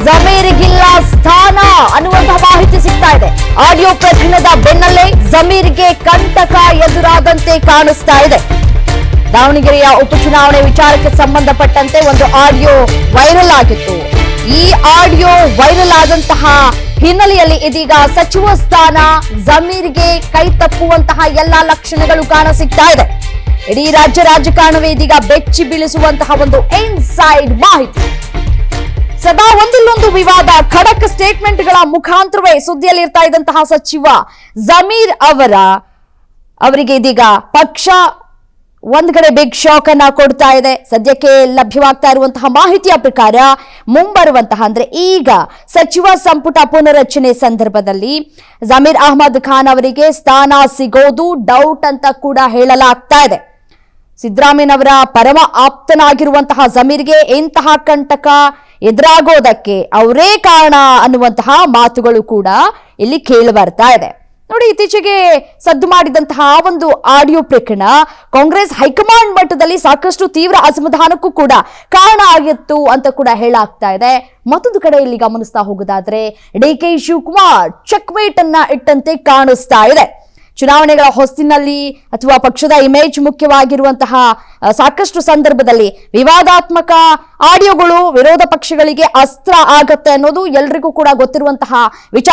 ಜಮೀರಿಗಿಲ್ಲ ಸ್ಥಾನ ಅನ್ನುವಂತಹ ಮಾಹಿತಿ ಸಿಗ್ತಾ ಇದೆ. ಆಡಿಯೋ ಪ್ರಕರಣದ ಬೆನ್ನಲ್ಲೇ ಜಮೀರ್ಗೆ ಕಂಟಕ ಎದುರಾದಂತೆ ಕಾಣಿಸ್ತಾ ಇದೆ. ದಾವಣಗೆರೆಯ ಉಪಚುನಾವಣೆ ವಿಚಾರಕ್ಕೆ ಸಂಬಂಧಪಟ್ಟಂತೆ ಒಂದು ಆಡಿಯೋ ವೈರಲ್ ಆಗಿತ್ತು. ಈ ಆಡಿಯೋ ವೈರಲ್ ಆದಂತಹ ಹಿನ್ನೆಲೆಯಲ್ಲಿ ಇದೀಗ ಸಚಿವ ಸ್ಥಾನ ಜಮೀರ್ಗೆ ಕೈ ತಪ್ಪುವಂತಹ ಎಲ್ಲಾ ಲಕ್ಷಣಗಳು ಕಾಣಸಿಗ್ತಾ ಇದೆ. ಇಡೀ ರಾಜ್ಯ ರಾಜಕಾರಣವೇ ಇದೀಗ ಬೆಚ್ಚಿ ಬೀಳಿಸುವಂತಹ ಒಂದು ಇನ್ಸೈಡ್ ಮಾಹಿತಿ. ಸದಾ ಒಂದಿಲ್ಲೊಂದು ವಿವಾದ, ಖಡಕ್ ಸ್ಟೇಟ್ಮೆಂಟ್ಗಳ ಮುಖಾಂತರವೇ ಸುದ್ದಿಯಲ್ಲಿ ಇರ್ತಾ ಇದ್ದಂತಹ ಸಚಿವ ಜಮೀರ್ ಅವರಿಗೆ ಇದೀಗ ಪಕ್ಷ ಒಂದ್ ಕಡೆ ಬಿಗ್ ಶಾಕ್ ಅನ್ನ ಕೊಡ್ತಾ ಇದೆ. ಸದ್ಯಕ್ಕೆ ಲಭ್ಯವಾಗ್ತಾ ಇರುವಂತಹ ಮಾಹಿತಿಯ ಪ್ರಕಾರ ಮುಂಬರುವಂತಹ ಅಂದ್ರೆ ಈಗ ಸಚಿವ ಸಂಪುಟ ಪುನರಚನೆ ಸಂದರ್ಭದಲ್ಲಿ ಜಮೀರ್ ಅಹ್ಮದ್ ಖಾನ್ ಅವರಿಗೆ ಸ್ಥಾನ ಸಿಗೋದು ಡೌಟ್ ಅಂತ ಕೂಡ ಹೇಳಲಾಗ್ತಾ ಇದೆ. ಸಿದ್ದರಾಮಯ್ಯನವರ ಪರಮ ಆಪ್ತನಾಗಿರುವಂತಹ ಜಮೀರ್ಗೆ ಇಂತಹ ಕಂಟಕ ಎದುರಾಗೋದಕ್ಕೆ ಅವರೇ ಕಾರಣ ಅನ್ನುವಂತಹ ಮಾತುಗಳು ಕೂಡ ಇಲ್ಲಿ ಕೇಳಿ ಬರ್ತಾ ಇದೆ. ನೋಡಿ, ಇತ್ತೀಚೆಗೆ ಸದ್ದು ಮಾಡಿದಂತಹ ಒಂದು ಆಡಿಯೋ ಪ್ರಕರಣ ಕಾಂಗ್ರೆಸ್ ಹೈಕಮಾಂಡ್ ಮಟ್ಟದಲ್ಲಿ ಸಾಕಷ್ಟು ತೀವ್ರ ಅಸಮಾಧಾನಕ್ಕೂ ಕೂಡ ಕಾರಣ ಆಗಿತ್ತು ಅಂತ ಕೂಡ ಹೇಳಾಗ್ತಾ ಇದೆ. ಮತ್ತೊಂದು ಕಡೆ ಇಲ್ಲಿ ಗಮನಿಸ್ತಾ ಹೋಗೋದಾದ್ರೆ ಡಿಕೆ ಶಿವಕುಮಾರ್ ಚೆಕ್ಮೇಟ್ ಅನ್ನ ಇಟ್ಟಂತೆ ಕಾಣಿಸ್ತಾ ಇದೆ. ಚುನಾವಣೆಗಳ ಹೊಸ್ತಿನಲ್ಲಿ ಅಥವಾ ಪಕ್ಷದ ಇಮೇಜ್ ಮುಖ್ಯವಾಗಿರುವಂತಹ ಸಾಕಷ್ಟು ಸಂದರ್ಭದಲ್ಲಿ ವಿವಾದಾತ್ಮಕ ಆಡಿಯೋಗಳು ವಿರೋಧ ಪಕ್ಷಗಳಿಗೆ ಅಸ್ತ್ರ ಆಗತ್ತೆ ಅನ್ನೋದು ಎಲ್ರಿಗೂ ಕೂಡ ಗೊತ್ತಿರುವಂತಹ ವಿಚಾರ.